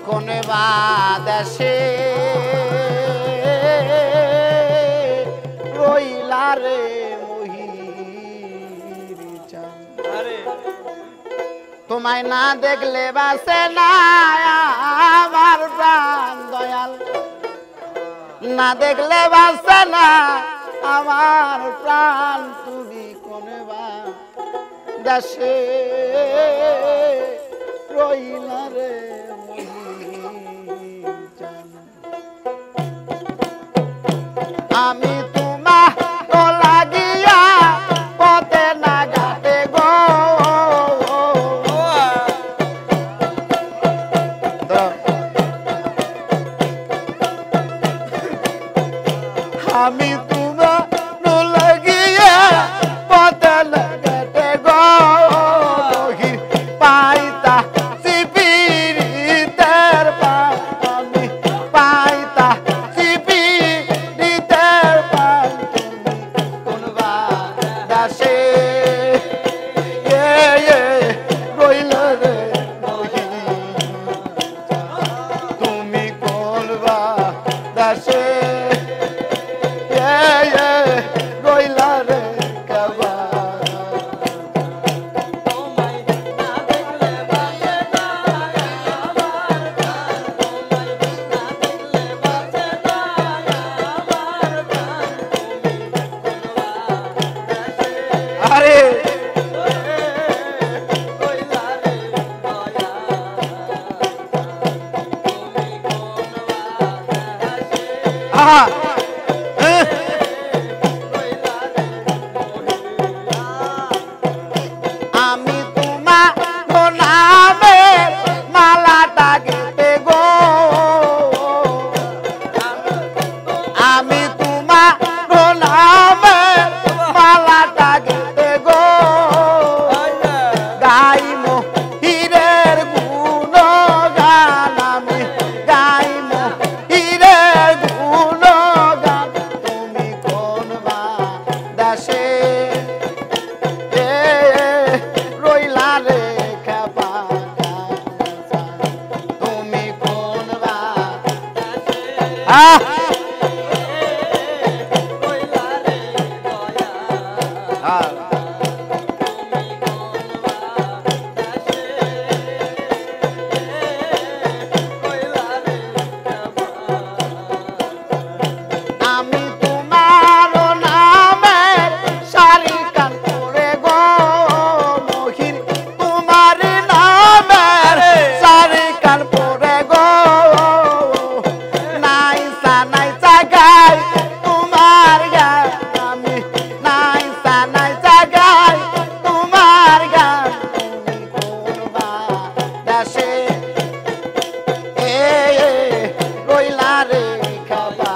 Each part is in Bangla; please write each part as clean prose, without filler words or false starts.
কোন বাদেশে রইলা রে মহির চাঁদ তোমায় না দেখলে বাসে না আমার প্রাণ দয়াল না দেখলে বাসে না আমার প্রাণ তুমি কোন বাদেশে রইলা রে আমি তোমার তো লাগিয়া পথে না ঘাটে গো আমি তোমার তো লাগিয়া পথে না ঘাটে গো পাইতা সিপিরিতের পান আমি পাইতা সিপিরিতের পান কোন বাদেশে রইল রে তুমি কোন বাদেশে রইলা রে কবা আরে আমি তোমার নামের মালাটা গেতে গো আমি তোমার নামের মালাটা গেতে গো গাইমো হীরের গুণগান আমি গাইমো হীরের গুণগান তুমি কোন বাদেশে রইলা রে খাবা তুমি কোন বাদেশে আমি তোমার নামের সারি কান করে গো মহির তোমার নামের সারি কান পরে গো নাইসা নাইসা গাই তোমার গান আমি নাইসা নাইসা গাই তোমার গান তুমি কোন বাদেশে রইলা রে খাবা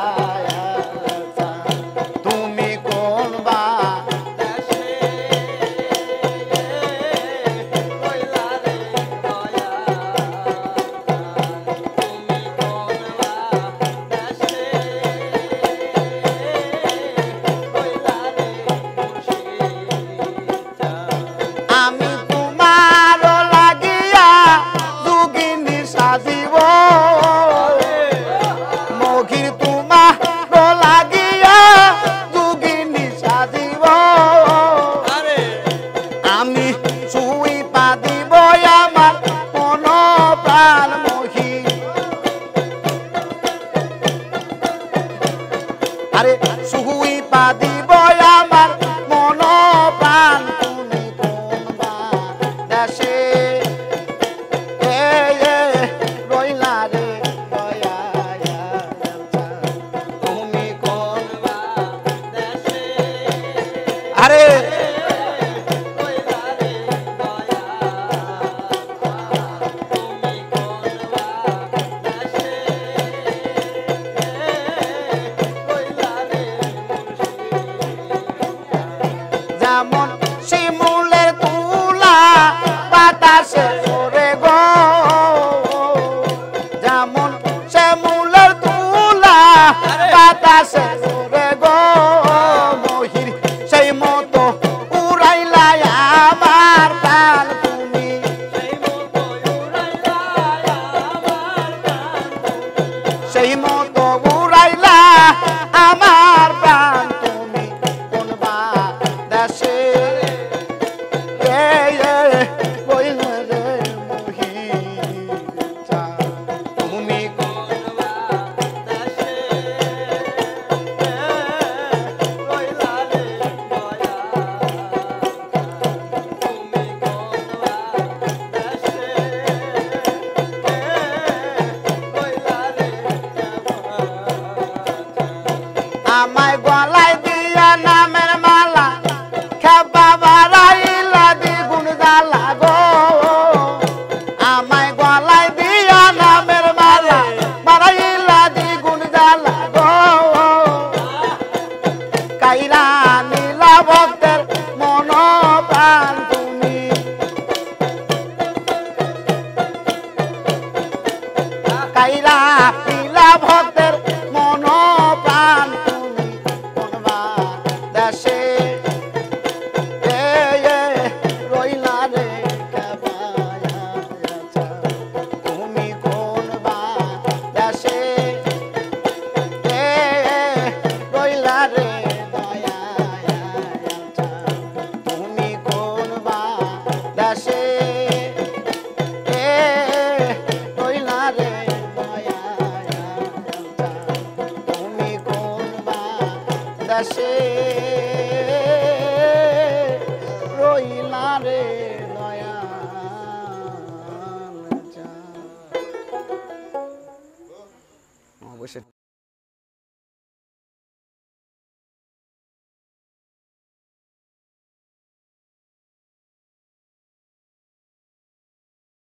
তুমি কোন বাদেশে রইলা রে দয়া তুমি কোন বাদেশে রইলা রে মুর্শিদ আমি তোমার লাগিয়া দুঃখ সেই মতো উড়াইলা আমার প্রাণ তুমি কোন বা দেশে কইলা রে মহিষা তুমি আমায় গলায় দিয়া নামের মালা খেপা বাড়াইলা দ্বিগুণ জ্বালা গো আমায় গলায় দিয়া নামের মালা বাড়াইলা দ্বিগুণ জ্বালা গো কাইরা নীলা ভক্তের মন প্রাণ তুমি কাইরা নীলা ভক্তের মন প্রাণ দেশে রইলা রে তুমি কোন বা দেশে রইলা রে তুমি কোন বা দেশে রইলা রে তুমি কোন বা দেশে রইলা রে দয়াল।